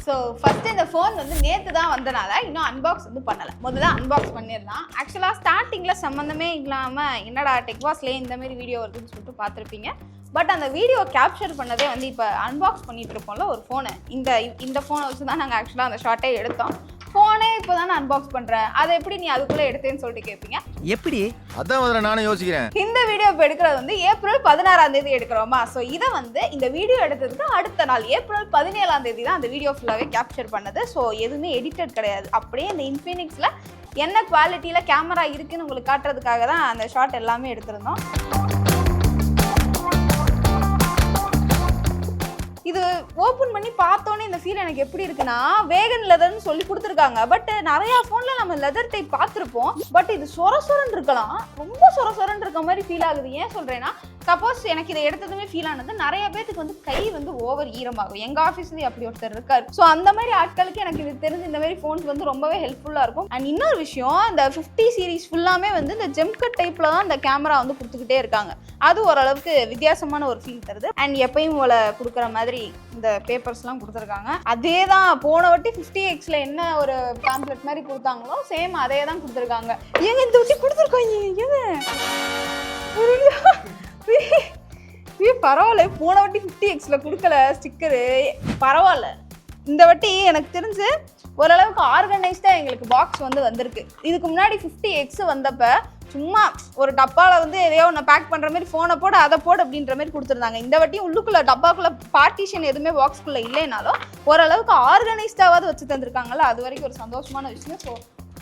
So first இந்த phone வந்து நேற்று தான் வந்தனால இன்னும் அன்பாக்ஸ் வந்து பண்ணலை. முதல்ல அன்பாக்ஸ் பண்ணிடலாம். ஆக்சுவலாக ஸ்டார்டிங்கில் சம்மந்தமே இல்லாமல் என்னடா டெக்வாஸ்லேயே இந்தமாரி வீடியோ வருதுன்னு சொல்லிட்டு பார்த்துருப்பீங்க. பட் அந்த வீடியோ கேப்சர் பண்ணதே வந்து இப்போ அன்பாக்ஸ் பண்ணிகிட்டு இருக்கோம்ல ஒரு ஃபோனு. இந்த ஃபோனை வச்சு தான் நாங்கள் ஆக்சுவலாக அந்த ஷார்ட்டே எடுத்தோம். ஃபோனே இப்போ தானே அன்பாக்ஸ் பண்ணுறேன், அதை எப்படி நீ அதுக்குள்ளே எடுத்தேன்னு சொல்லிட்டு கேட்பீங்க. எப்படி? அதான் முதல்ல நானும் யோசிக்கிறேன். இந்த வீடியோ இப்போ எடுக்கிறது வந்து ஏப்ரல் 16 எடுக்கிறோமா. ஸோ இதை வந்து இந்த வீடியோ எடுத்ததுக்கு அடுத்த நாள் ஏப்ரல் 17 தான் அந்த வீடியோ ஃபுல்லாகவே கேப்சர் பண்ணது. ஸோ எதுவுமே எடிட்டட் கிடையாது. அப்படியே இந்த இன்ஃபினிக்ஸில் என்ன குவாலிட்டியில் கேமரா இருக்குன்னு உங்களுக்கு காட்டுறதுக்காக தான் அந்த ஷாட் எல்லாமே எடுத்திருந்தோம். இது ஓப்பன் பண்ணி பார்த்தோன்னே இந்த ஃபீல் எனக்கு எப்படி இருக்குன்னா, வேகன் லெதர்னு சொல்லி கொடுத்துருக்காங்க. பட் நிறையா ஃபோனில் நம்ம லெதர் டைப் பார்த்துருப்போம். பட் இது சொரசொரன்னு இருக்கலாம், ரொம்ப சொரசொரன்னு இருக்க மாதிரி ஃபீல் ஆகுது. ஏன் சொல்கிறேன்னா, சப்போஸ் எனக்கு இதை எடுத்ததுமே ஃபீல் ஆனது, நிறைய பேருக்கு வந்து கை வந்து ஓவர் ஈரமாகும். எங்கள் ஆஃபீஸ்லேயும் அப்படி ஒருத்தர் இருக்கார். ஸோ அந்த மாதிரி ஆட்களுக்கு எனக்கு இது தெரிஞ்சு இந்த மாதிரி ஃபோன்ஸ் வந்து ரொம்பவே ஹெல்ப்ஃபுல்லாக இருக்கும். அண்ட் இன்னொரு விஷயம், இந்த 50 சீரீஸ் ஃபுல்லாமே வந்து இந்த ஜெம்கட் டைப்பில் தான் இந்த கேமரா வந்து கொடுத்துக்கிட்டே இருக்காங்க. அது ஓரளவுக்கு வித்தியாசமான ஒரு ஃபீல் தருது. அண்ட் எப்பயும் போல கொடுக்குற மாதிரி இந்த பேப்பர்ஸ்லாம் கொடுத்துருக்காங்க. அதே தான் போன வாட்டி 50Xல என்ன ஒரு பேம்ப்ளெட் மாதிரி கொடுத்தாங்களோ சேம் அதே தான் கொடுத்துருக்காங்க. ஏங்க இந்த வாட்டி கொடுத்துருக்காங்க, பரவாயில்ல. போன வாட்டி 50Xல கொடுக்கல ஸ்டிக்கரு, பரவாயில்ல. இந்த வாட்டி எனக்கு தெரிஞ்சு ஓரளவுக்கு ஆர்கனைஸ்டாக எங்களுக்கு பாக்ஸ் வந்து வந்திருக்கு. இதுக்கு முன்னாடி 50X வந்தப்போ சும்மா ஒரு டப்பாவில் வந்து எதையோ ஒன்று பேக் பண்ணுற மாதிரி ஃபோனை போடு அதை போடு அப்படின்ற மாதிரி கொடுத்துருந்தாங்க. இந்த வாட்டியும் உள்ளுக்குள்ளே டப்பாக்குள்ளே பார்ட்டிஷன் எதுவுமே பாக்ஸ்குள்ளே இல்லைனாலும் ஓரளவுக்கு ஆர்கனைஸ்டாவது வச்சு தந்துருக்காங்கல்ல, அது வரைக்கும் ஒரு சந்தோஷமான விஷயம். ஸோ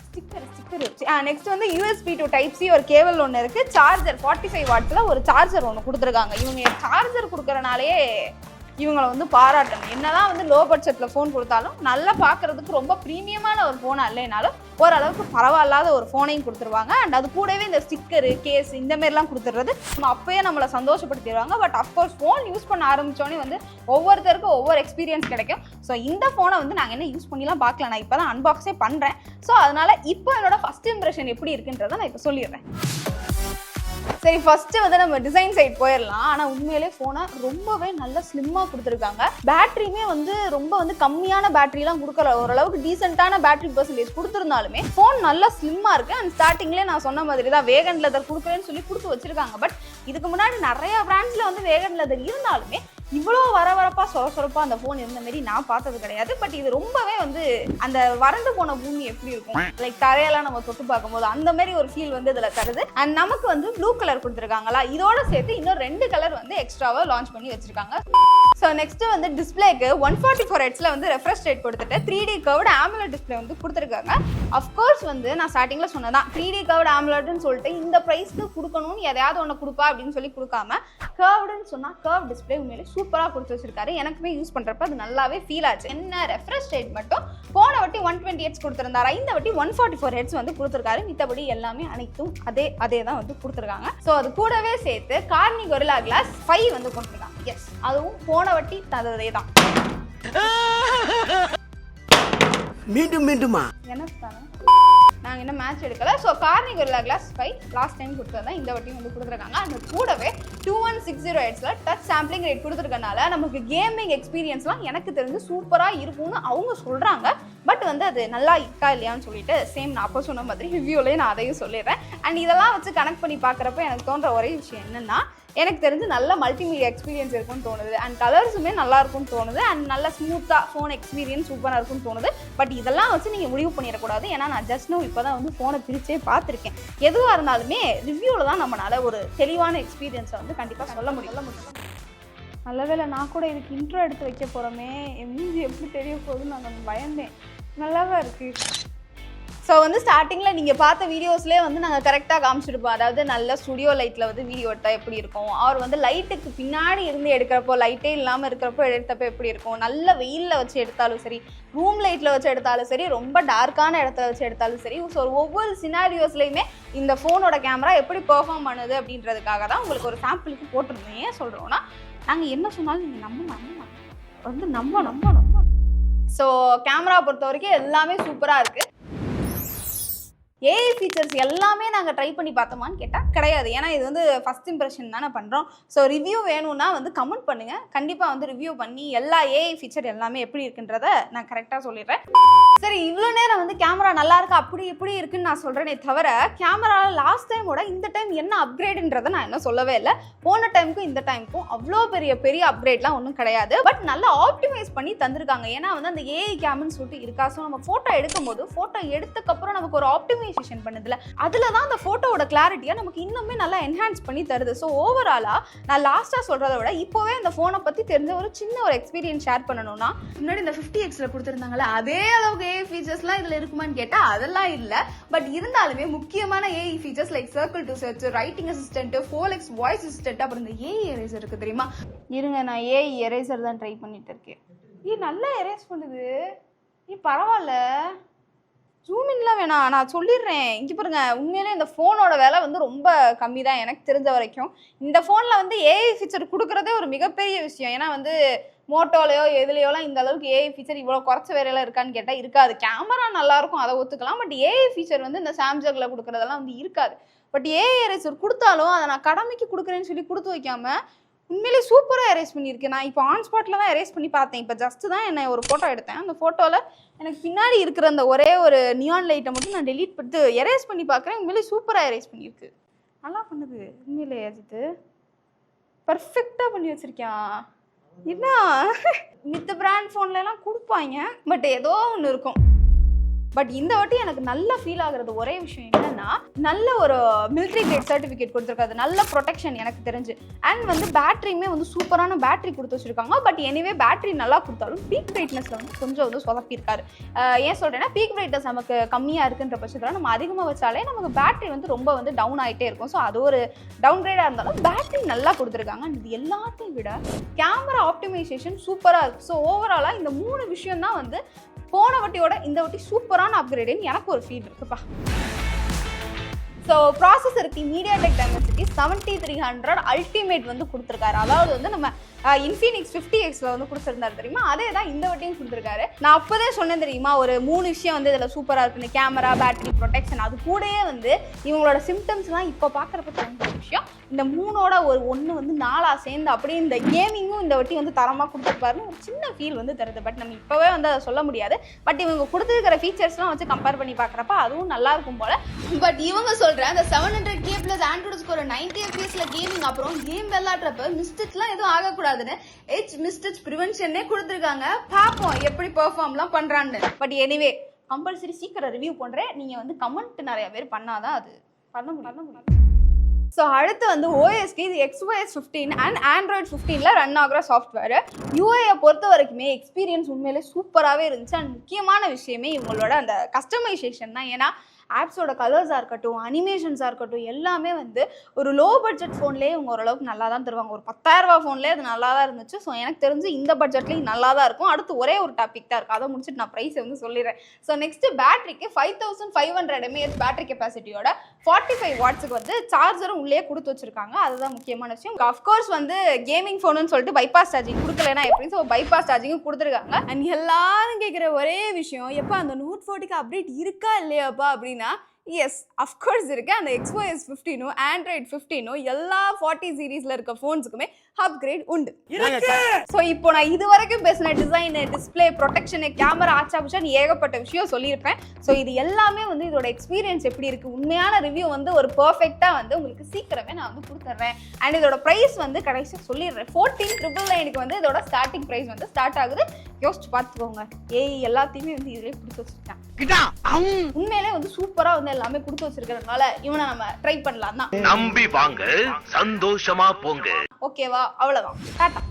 ஸ்டிக்கர் வச்சு நெக்ஸ்ட் வந்து USB to Type-C ஒரு கேபிள் ஒன்று இருக்குது. சார்ஜர் 45 வாட்ஸில் ஒரு சார்ஜர் ஒன்று கொடுத்துருக்காங்க. இவங்க சார்ஜர் கொடுக்குறனாலே இவங்களை வந்து பாராட்டணும். என்னதான் வந்து லோ பட்ஜெட்டில் ஃபோன் கொடுத்தாலும் நல்லா பார்க்குறதுக்கு ரொம்ப ப்ரீமியமான ஒரு ஃபோனாக இல்லைனாலும் ஓரளவுக்கு பரவாயில்லாத ஒரு ஃபோனையும் கொடுத்துருவாங்க. அண்ட் அது கூடவே இந்த ஸ்டிக்கரு கேஸ் இந்த மாதிரிலாம் கொடுத்துட்றது அப்போயே நம்மளை சந்தோஷப்படுத்திடுவாங்க. பட் அஃப்கோர்ஸ் ஃபோன் யூஸ் பண்ண ஆரம்பித்தோடனே வந்து ஒவ்வொருத்தருக்கும் ஒவ்வொரு எக்ஸ்பீரியன்ஸ் கிடைக்கும். ஸோ இந்த ஃபோனை வந்து நாங்கள் என்ன யூஸ் பண்ணிலாம் பார்க்கல, நான் இப்போ தான் அன்பாக்ஸே பண்ணுறேன். ஸோ அதனால் இப்போ என்னோட ஃபஸ்ட் இம்ப்ரெஷன் எப்படி இருக்குன்றதை நான் இப்போ சொல்லிடுறேன். சரி, ஃபர்ஸ்ட்டு வந்து நம்ம டிசைன் சைட் போயிடலாம். ஆனால் உண்மையிலே ஃபோனை ரொம்பவே நல்லா ஸ்லிம்மாக கொடுத்துருக்காங்க. பேட்டரியுமே வந்து ரொம்ப வந்து கம்மியான பேட்டரிலாம் கொடுக்கல, ஓரளவுக்கு டீசெண்டான பேட்டரி பர்சன்டேஜ் கொடுத்துருந்தாலுமே ஃபோன் நல்லா ஸ்லிம்மாக இருக்குது. அண்ட் ஸ்டார்டிங்லேயே நான் சொன்ன மாதிரி தான் வேகன் லெதர் கொடுக்குறேன்னு சொல்லி கொடுத்து வச்சுருக்காங்க. பட் இதுக்கு முன்னாடி நிறையா பிராண்ட்ஸில் வந்து வேகன் லெதர் இருந்தாலுமே இவ்வளோ வரவரப்பாக சொரசொரப்பாக அந்த ஃபோன் இருந்த மாதிரி நான் பார்த்தது கிடையாது. பட் இது ரொம்பவே வந்து அந்த வறண்டு போன பூமி எப்படி இருக்கும், லைக் தரையெல்லாம் நம்ம தொட்டு பார்க்கும்போது அந்த மாதிரி ஒரு ஃபீல் வந்து இதில் தருது. அண்ட் நமக்கு வந்து ப்ளூ கலர் கொடுத்துருக்காங்களா, இதோட சேர்த்து இன்னும் 2 கலர் வந்து எக்ஸ்ட்ராவாக லான்ச் பண்ணி வச்சிருக்காங்க. ஸோ நெக்ஸ்ட் வந்து டிஸ்பிளேக்கு 144 Hz வந்து ரெஃப்ரெஷ் ரேட் கொடுத்துட்டு 3D கர்வ்டு AMOLED டிஸ்பிளே வந்து கொடுத்துருக்காங்க. அஃப்கோர்ஸ் வந்து நான் ஸ்டார்டிங்கில் சொன்னதான் 3D கர்வ்டு AMOLEDன்னு சொல்லிட்டு இந்த ப்ரைஸ்க்கு கொடுக்கணும்னு எதையாவது ஒன்று கொடுப்பா அப்படின்னு சொல்லி கொடுக்காம கர்வ்டுன்னு சொன்னால் கர்வ் டிஸ்பிளே உண்மையிலே சூப்பராக கொடுத்து வச்சிருக்காரு. எனக்குமே யூஸ் பண்ணுறப்ப அது நல்லாவே ஃபீல் ஆச்சு. என்ன ரெஃப்ரெஷ் ரேட் மட்டும் போன வாட்டி 120 Hz கொடுத்துருந்தாரா, இந்த வாட்டி 144 Hz வந்து கொடுத்துருக்காரு. மித்தபடி எல்லாமே அனைத்தும் அதே தான் வந்து கொடுத்துருக்காங்க. ஸோ அது கூடவே சேர்த்து கார்னி கொரில்லா கிளாஸ் 5 வந்து கொடுத்துருக்காங்க. எஸ், அதுவும் போன வாட்டி தந்ததே தான். மீண்டுமா எனக்கு தானே நாங்கள் என்ன மேட்ச் எடுக்கல. So Corning Gorilla Glass 5 last time கொடுத்ததான் இந்த வாட்டியும் வந்து கொடுத்துருக்காங்க. அந்த கூடவே 2160 Hzல டச் சாம்பிளிங் ரேட் கொடுத்துருக்கனால நமக்கு கேமிங் எக்ஸ்பீரியன்ஸ்லாம் எனக்கு தெரிஞ்சு சூப்பராக இருக்கும்னு அவங்க சொல்கிறாங்க. பட் வந்து அது நல்லா இருக்கா இல்லையான்னு சொல்லிட்டு சேம் நான் அப்போ சொன்ன மாதிரி ரிவ்யூலேயே நான் அதையும் சொல்லிடுறேன். அண்ட் இதெல்லாம் வச்சு கனெக்ட் பண்ணி பார்க்குறப்ப எனக்கு தோன்ற ஒரே விஷயம் என்னென்னா, எனக்கு தெரிஞ்சு நல்ல மல்டிமீடியா எக்ஸ்பீரியன்ஸ் இருக்கும்னு தோணுது. அண்ட் கலர்ஸுமே நல்லா இருக்கும்னு தோணுது. அண்ட் நல்ல ஸ்மூத்தாக ஃபோன் எக்ஸ்பீரியன்ஸ் சூப்பராக இருக்கும்னு தோணுது. பட் இதெல்லாம் வச்சு நீங்கள் முடிவு பண்ணிடக்கூடாது. ஏன்னா நான் ஜஸ்ட் நோ இப்போ தான் வந்து ஃபோனை பிரிச்சே பார்த்துருக்கேன். எதுவாக இருந்தாலுமே ரிவ்யூவில் தான் நம்மளால் ஒரு தெளிவான எக்ஸ்பீரியன்ஸை வந்து கண்டிப்பாக சொல்ல முடியும். நல்லவேளை நான் கூட இதுக்கு இன்ட்ரோ எடுத்து வைக்க போகிறோமே, என் மூஞ்சி எப்படி தெரிய போகுதுன்னு நான் கொஞ்சம் பயந்தேன். நல்லாவா இருக்குது. ஸோ வந்து ஸ்டார்டிங்கில் நீங்கள் பார்த்த வீடியோஸ்லேயே வந்து நாங்கள் கரெக்டாக காமிச்சிருப்போம். அதாவது நல்ல ஸ்டுடியோ லைட்டில் வந்து வீடியோ எடுத்தால் எப்படி இருக்கும், அவர் வந்து லைட்டுக்கு பின்னாடி இருந்து எடுக்கிறப்போ, லைட்டே இல்லாமல் இருக்கிறப்போ எடுத்தப்போ எப்படி இருக்கும், நல்ல வெயிலில் வச்சு எடுத்தாலும் சரி, ரூம் லைட்டில் வச்சு எடுத்தாலும் சரி, ரொம்ப டார்க்கான இடத்துல வச்சு எடுத்தாலும் சரி. ஸோ ஒவ்வொரு சினாரியோஸ்லையுமே இந்த ஃபோனோட கேமரா எப்படி பெர்ஃபார்ம் பண்ணுது அப்படின்றதுக்காக தான் உங்களுக்கு ஒரு சாம்பிளுக்கு போட்டிருந்தோம். ஏன் சொல்கிறோன்னா, நாங்கள் என்ன சொன்னாலும் நீங்கள் நம்பணும். ஸோ கேமரா பொறுத்த வரைக்கும் எல்லாமே சூப்பராக இருக்குது. ஏஐ ஃபீச்சர்ஸ் எல்லாமே நாங்கள் ட்ரை பண்ணி பார்த்தோமான்னு கேட்டால் கிடையாது. ஏன்னா இது வந்து ஃபர்ஸ்ட் இம்ப்ரெஷன் தானே பண்ணுறோம். ஸோ ரிவ்யூ வேணும்னா வந்து கமெண்ட் பண்ணுங்கள். கண்டிப்பாக வந்து ரிவ்யூ பண்ணி எல்லா ஏஐ ஃபீச்சர் எல்லாமே எப்படி இருக்குன்றத நான் கரெக்டாக சொல்லிடுறேன். சரி, இவ்வளோ நேரம் வந்து கேமரா நல்லா இருக்கு அப்படி இப்படி இருக்குன்னு நான் சொல்கிறேனே தவிர கேமராவில் லாஸ்ட் டைமோட இந்த டைம் என்ன அப்கிரேடுன்றதை நான் இன்னும் சொல்லவே இல்லை. போன டைமுக்கும் இந்த டைமுக்கும் அவ்வளோ பெரிய அப்கிரேட்லாம் ஒன்றும் கிடையாது. பட் நல்லா ஆப்டிமைஸ் பண்ணி தந்திருக்காங்க. ஏன்னா வந்து அந்த ஏஐ கேம்னு சொல்லிட்டு இருக்கா. ஸோ நம்ம ஃபோட்டோ எடுக்கும்போது ஃபோட்டோ எடுத்தக்கப்புறம் நமக்கு ஒரு ஆப்டிமைசேஷன் பண்ணுதுல, அதில் தான் அந்த ஃபோட்டோவோட கிளாரிட்டியை நமக்கு இன்னுமே நல்லா என்ஹான்ஸ் பண்ணி தருது. ஸோ ஓவராலாக நான் லாஸ்ட்டாக சொல்கிறத விட இப்போவே இந்த ஃபோனை பற்றி தெரிஞ்ச ஒரு சின்ன ஒரு எக்ஸ்பீரியன்ஸ் ஷேர் பண்ணணும்னா, முன்னாடி இந்த 50Xல கொடுத்துருந்தாங்களே அதே அளவுக்கு ஏஐ ஃபீச்சர்ஸ்லாம் இதில் இருக்குமான்னு கேட்டால் அதெல்லாம் இல்லை. பட் இருந்தாலுமே முக்கியமான AI features like circle to search, writing assistant, 4x voice assistant, அப்புறம் இந்த ஏஐ எரேசர் இருக்கு தெரியுமா? இருங்க, நான் ஏஐ எரேசர் தான் ட்ரை பண்ணிட்டு இருக்கேன். நல்லா எரேஸ் பண்ணுது. பரவாயில்ல, ஜூம் இன்லாம் வேணாம், நான் சொல்லிடுறேன். இங்கே பாருங்க, உண்மையிலே இந்த ஃபோனோட விலை வந்து ரொம்ப கம்மி தான் எனக்கு தெரிஞ்ச வரைக்கும். இந்த ஃபோனில் வந்து ஏஐ ஃபீச்சர் கொடுக்குறதே ஒரு மிகப்பெரிய விஷயம். ஏன்னா வந்து மோட்டோலையோ எதுலையோலாம் இந்த அளவுக்கு ஏஐ ஃபீச்சர் இவ்வளோ குறைச்ச வேலையெல்லாம் இருக்கான்னு கேட்டால் இருக்காது. கேமரா நல்லாயிருக்கும், அதை ஒத்துக்கலாம். பட் ஏஐ ஃபீச்சர் வந்து இந்த சாம்சங்கில் கொடுக்குறதெல்லாம் வந்து இருக்காது. பட் ஏஐ எரேசர் கொடுத்தாலும் அதை நான் கடமைக்கு கொடுக்குறேன்னு சொல்லி கொடுத்து வைக்காம உண்மையிலே சூப்பராக எரேஸ் பண்ணியிருக்கேன். நான் இப்போ ஆன் ஸ்பாட்டில் தான் எரேஸ் பண்ணி பார்த்தேன். இப்போ ஜஸ்ட்டு தான் என்ன ஒரு ஃபோட்டோ எடுத்தேன். அந்த ஃபோட்டோவில் எனக்கு பின்னாடி இருக்கிற அந்த ஒரே ஒரு நியான் லைட்டை மட்டும் நான் டெலீட் பண்ணிட்டு எரேஸ் பண்ணி பார்க்குறேன். உண்மையிலே சூப்பராக எரேஸ் பண்ணியிருக்கு. நல்லா பண்ணுது உண்மையிலே. அஜித்து பர்ஃபெக்டாக பண்ணி வச்சுருக்கேன். என்ன மித்த பிராண்ட் ஃபோன்லலாம் கொடுப்பாங்க, பட் ஏதோ ஒன்று இருக்கும். பட் இந்த வாட்டி எனக்கு நல்ல ஃபீல் ஆகுறது ஒரே விஷயம் என்னன்னா, நல்ல ஒரு மிலிட்ரி கிரேட் சர்டிஃபிகேட் கொடுத்துருக்காது, நல்ல ப்ரொடெக்ஷன் எனக்கு தெரிஞ்சு. அண்ட் வந்து பேட்டரியுமே வந்து சூப்பரான பேட்டரி கொடுத்து வச்சிருக்காங்க. பட் எனிவே பேட்டரி நல்லா கொடுத்தாலும் பீக் பிரைட்னஸில் வந்து கொஞ்சம் வந்து சொதப்பியிருக்காரு. ஏன் சொல்கிறேன்னா, பீக் பிரைட்னஸ் நமக்கு கம்மியாக இருக்குன்ற பட்சத்தில் நம்ம அதிகமாக வச்சாலே நமக்கு பேட்டரி வந்து ரொம்ப வந்து டவுன் ஆகிட்டே இருக்கும். ஸோ அது ஒரு டவுன் கிரேடாக இருந்தாலும் பேட்டரி நல்லா கொடுத்துருக்காங்க. அண்ட் இது எல்லாத்தையும் விட கேமரா ஆப்டிமைசேஷன் சூப்பராக இருக்குது. ஸோ ஓவராலாக இந்த 3 விஷயம் தான் வந்து போன வட்டியோட இந்த வட்டி சூப்பரான அப்கிரேடுன்னு எனக்கு ஒரு ஃபீல் இருக்குப்பா. ஸோ ப்ராசஸருக்கு MediaTek Dimensity 7300 அல்டிமேட் வந்து கொடுத்துருக்காரு. அதாவது வந்து நம்ம Infinix 50Xல வந்து கொடுத்துருந்தாரு தெரியுமா, அதே தான் இந்த வட்டியும் கொடுத்துருக்காரு. நான் அப்போதே சொன்னேன் தெரியுமா, ஒரு 3 விஷயம் வந்து இதில் சூப்பராக இருக்குது. Camera, battery, protection. அது கூடயே வந்து இவங்களோட சிம்டம்ஸ்லாம் இப்போ பார்க்குறப்ப தெரிஞ்ச விஷயம். இந்த 3ஓட ஒரு 1 வந்து 4ஆக சேர்ந்து அப்படியே இந்த கேமிங்கும் இந்த வட்டி வந்து தரமாக கொடுத்துருப்பாருன்னு ஒரு சின்ன ஃபீல் வந்து தருது. பட் நம்ம இப்போவே வந்து அதை சொல்ல முடியாது. பட் இவங்க கொடுத்துருக்கிற ஃபீச்சர்ஸ்லாம் வச்சு கம்பேர் பண்ணி பார்க்குறப்ப அதுவும் நல்லா இருக்கும் போல. பட் இவங்க சொல்கிற அந்த 700K + Android score 90 FPS gaming, அப்புறம் கேம் விளையாடுறப்ப மிஸ்டேக்லாம் எதுவும் ஆகக்கூடாதுன்னு மிஸ்டேக் ப்ரிவென்ஷனே கொடுத்துருக்காங்க. பார்ப்போம் எப்படி பெர்ஃபார்ம்லாம் பண்ணுறான்னு. பட் எனிவே கம்பல்சரி சீக்கிரம் ரிவ்யூ பண்ணுறேன். நீங்கள் வந்து கமெண்ட் நிறைய பேர் பண்ணாதான் அது பண்ண முடியும். ஸோ அடுத்து வந்து ஓஎஸ்க்கு இது XOS 15 அண்ட் ஆண்ட்ராய்டு 15ல் ரன் ஆகிற சாஃப்ட்வேர். யூஐயை பொறுத்த வரைக்குமே எக்ஸ்பீரியன்ஸ் உண்மையிலே சூப்பராகவே இருந்துச்சு. அண்ட் முக்கியமான விஷயமே இவங்களோட அந்த கஸ்டமைசேஷன் தான். ஏன்னா ஆப்ஸோட கலர்ஸாக இருக்கட்டும், அனிமேஷன்ஸாக இருக்கட்டும், எல்லாமே வந்து ஒரு லோ பட்ஜெட் ஃபோன்லேயே இவங்க ஓரளவுக்கு நல்லா தான் தருவாங்க. ஒரு 10,000 ரூபா ஃபோன்லேயே அது நல்லா தான் இருந்துச்சு. ஸோ எனக்கு தெரிஞ்சு இந்த பட்ஜெட்லேயும் நல்லா தான் இருக்கும். அடுத்து ஒரே ஒரு டாபிக் தான் இருக்குது, அதை முடிச்சுட்டு நான் ப்ரைஸை வந்து சொல்லிடுறேன். ஸோ நெக்ஸ்ட்டு பேட்டரிக்கு 5500 mAh பேட்டரி கெப்பாசிட்டியோட 45 வாட்ஸுக்கு வந்து சார்ஜரும் உள்ளே கொடுத்து வச்சிருக்காங்க. அதுதான் முக்கியமான விஷயம். அஃப்கோர்ஸ் வந்து கேமிங் ஃபோனுன்னு சொல்லிட்டு பைபாஸ் சார்ஜிங் கொடுக்கலன்னா எப்படி, ஸோ பைபாஸ் சார்ஜிங்கும் கொடுத்துருக்காங்க. அண்ட் எல்லாரும் கேட்குற ஒரே விஷயம், எப்போ அந்த Note 40க்கு அப்டேட் இருக்கா இல்லையாப்பா அப்படின்னா, எஸ் அஃப்கோர்ஸ் இருக்கு. அந்த XOS 15 ஆண்ட்ராய்டு 15 எல்லா 40 சீரீஸ்ல இருக்க ஃபோன்ஸுக்குமே அப்கிரேட் உண்டு. ஸோ இப்போ நான் இது வரைக்கும் பேசின டிசைன், டிஸ்பிளே, ப்ரொடெக்ஷனு, கேமரா, ஆச்சாபுச்சான்னு ஏகப்பட்ட விஷயம் சொல்லியிருப்பேன். ஸோ இது எல்லாமே வந்து இதோட எக்ஸ்பீரியன்ஸ் எப்படி இருக்குது, உண்மையான ரிவ்யூ வந்து ஒரு பர்ஃபெக்டாக வந்து உங்களுக்கு சீக்கிரமே நான் வந்து கொடுத்துட்றேன். அண்ட் இதோட ப்ரைஸ் வந்து கடைசியாக சொல்லிடுறேன். 14,999 வந்து இதோட ஸ்டார்டிங் ப்ரைஸ் வந்து ஸ்டார்ட் ஆகுது. யோசிச்சு பார்த்துக்கோங்க. எல்லாத்தையுமே வந்து இதிலே கொடுத்து வச்சுருக்கேன். உண்மையிலே வந்து சூப்பரா வந்து எல்லாமே கொடுத்து வச்சிருக்கிறதுனால இவனை நம்ம ட்ரை பண்ணலாம் தான். நம்பி வாங்க, சந்தோஷமா போங்க. ஓகேவா? அவ்வளவுதான். டாடா.